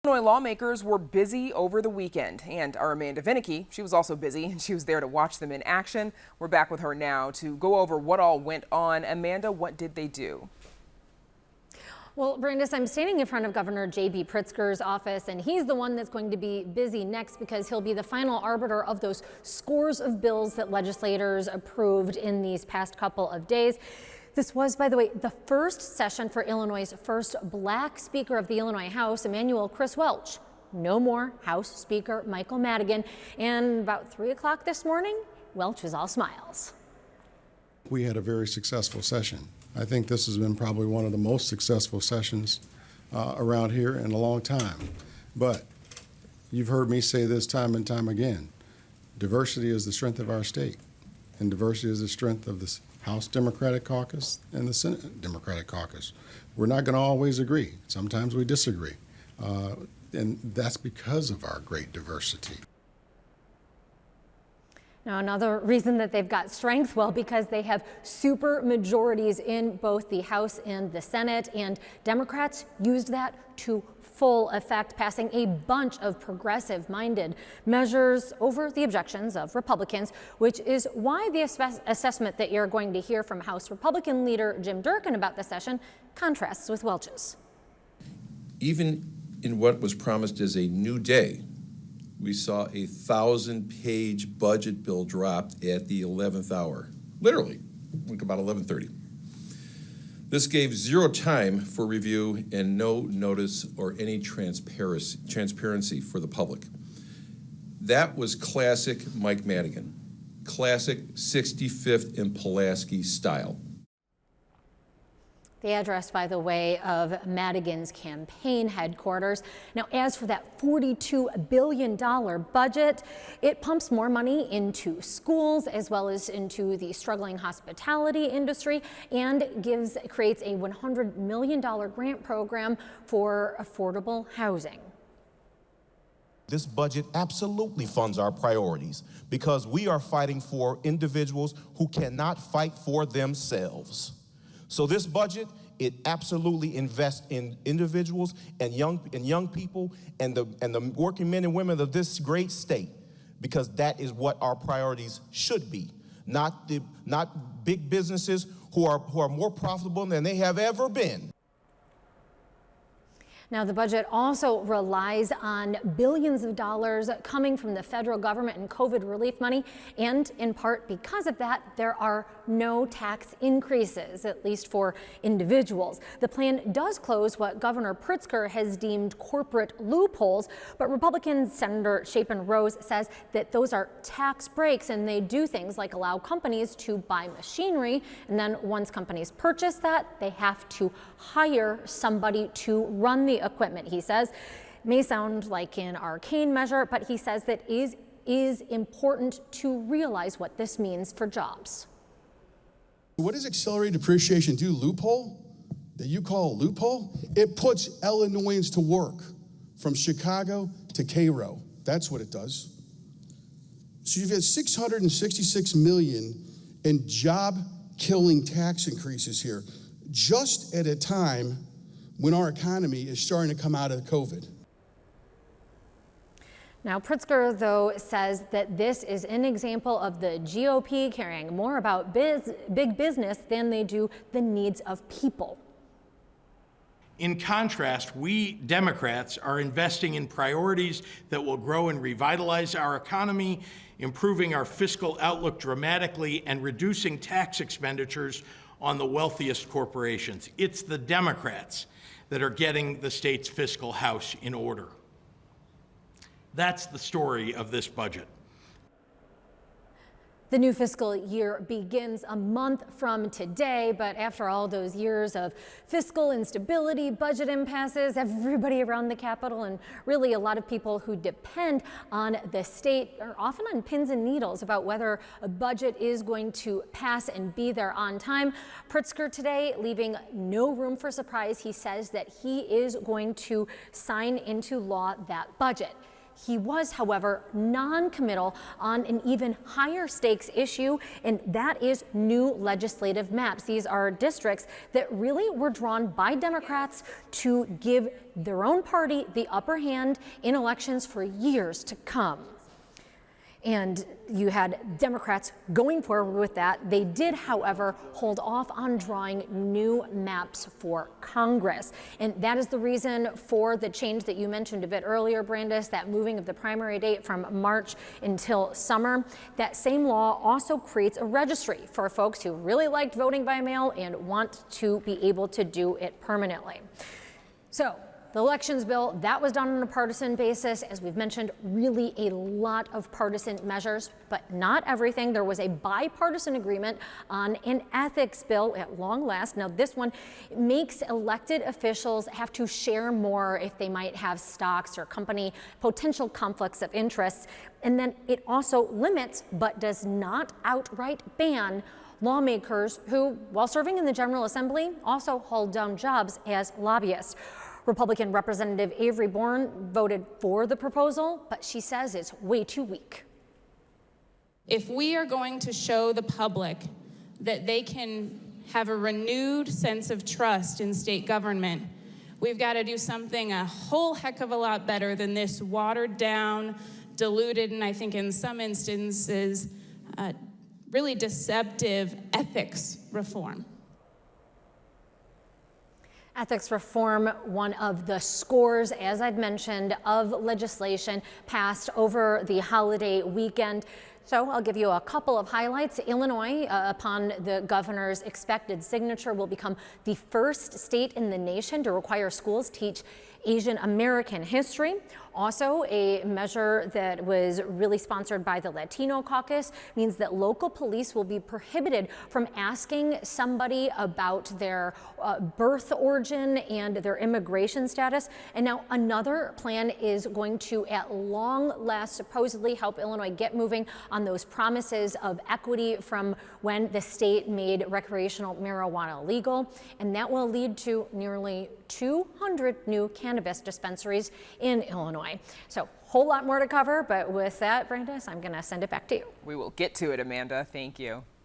Illinois lawmakers were busy over the weekend, and our Amanda Vinicky, she was also busy, and she was there to watch them in action. We're back with her now to go over what all went on. Amanda, what did they do? Well, Brandis, I'm standing in front of Governor J.B. Pritzker's office, and he's the one that's going to be busy next because he'll be the final arbiter of those scores of bills that legislators approved in these past couple of days. This was, by the way, the first session for Illinois' first black Speaker of the Illinois House, Emmanuel Chris Welch. No more House Speaker Michael Madigan. And about 3 o'clock this morning, Welch was all smiles. We had a very successful session. I think this has been probably one of the most successful sessions around here in a long time. But you've heard me say this time and time again. Diversity is the strength of our state, and diversity is the strength of the House Democratic Caucus and the Senate Democratic Caucus. We're not going to always agree. Sometimes we disagree. And that's because of our great diversity. Now, another reason that they've got strength, well, because they have super majorities in both the House and the Senate, and Democrats used that to full effect, passing a bunch of progressive-minded measures over the objections of Republicans, which is why the assessment that you're going to hear from House Republican leader Jim Durkin about the session contrasts with Welch's. Even in what was promised as a new day, we saw a 1,000-page budget bill dropped at the 11th hour, literally, like about 11:30. This gave zero time for review and no notice or any transparency for the public. That was classic Mike Madigan, classic 65th and Pulaski style. The address, by the way, of Madigan's campaign headquarters. Now, as for that $42 billion budget, it pumps more money into schools as well as into the struggling hospitality industry and creates a $100 million grant program for affordable housing. This budget absolutely funds our priorities because we are fighting for individuals who cannot fight for themselves. So this budget, it absolutely invests in individuals and young people and the working men and women of this great state, because that is what our priorities should be. Not big businesses who are more profitable than they have ever been. Now, the budget also relies on billions of dollars coming from the federal government and COVID relief money, and in part because of that, there are no tax increases, at least for individuals. The plan does close what Governor Pritzker has deemed corporate loopholes, but Republican Senator Chapin Rose says that those are tax breaks, and they do things like allow companies to buy machinery, and then once companies purchase that, they have to hire somebody to run the equipment. He says may sound like an arcane measure, but he says that is important to realize what this means for jobs. What does accelerated depreciation do? Loophole that you call a loophole? It puts Illinoisans to work from Chicago to Cairo. That's what it does. So you've had $666 million in job-killing tax increases here, just at a time when our economy is starting to come out of COVID. Now, Pritzker, though, says that this is an example of the GOP caring more about big business than they do the needs of people. In contrast, we Democrats are investing in priorities that will grow and revitalize our economy, improving our fiscal outlook dramatically, and reducing tax expenditures on the wealthiest corporations. It's the Democrats that are getting the state's fiscal house in order. That's the story of this budget. The new fiscal year begins a month from today, but after all those years of fiscal instability, budget impasses, everybody around the Capitol and really a lot of people who depend on the state are often on pins and needles about whether a budget is going to pass and be there on time. Pritzker today leaving no room for surprise. He says that he is going to sign into law that budget. He was, however, non-committal on an even higher stakes issue, and that is new legislative maps. These are districts that really were drawn by Democrats to give their own party the upper hand in elections for years to come. And you had Democrats going forward with that. They did, however, hold off on drawing new maps for Congress. And that is the reason for the change that you mentioned a bit earlier, Brandis, that moving of the primary date from March until summer. That same law also creates a registry for folks who really liked voting by mail and want to be able to do it permanently. So, the elections bill, that was done on a partisan basis. As we've mentioned, really a lot of partisan measures, but not everything. There was a bipartisan agreement on an ethics bill at long last. Now, this one makes elected officials have to share more if they might have stocks or company potential conflicts of interest. And then it also limits, but does not outright ban, lawmakers who, while serving in the General Assembly, also hold down jobs as lobbyists. Republican Representative Avery Bourne voted for the proposal, but she says it's way too weak. If we are going to show the public that they can have a renewed sense of trust in state government, we've got to do something a whole heck of a lot better than this watered down, diluted, and I think in some instances, really deceptive ethics reform. Ethics reform, one of the scores, as I've mentioned, of legislation passed over the holiday weekend. So I'll give you a couple of highlights. Illinois, upon the governor's expected signature, will become the first state in the nation to require schools teach Asian American history. Also, a measure that was really sponsored by the Latino caucus means that local police will be prohibited from asking somebody about their birth origin and their immigration status. And now another plan is going to, at long last, supposedly help Illinois get moving on those promises of equity from when the state made recreational marijuana legal. And that will lead to nearly 200 new cannabis dispensaries in Illinois. So, whole lot more to cover, but with that, Brandis, I'm going to send it back to you. We will get to it, Amanda. Thank you.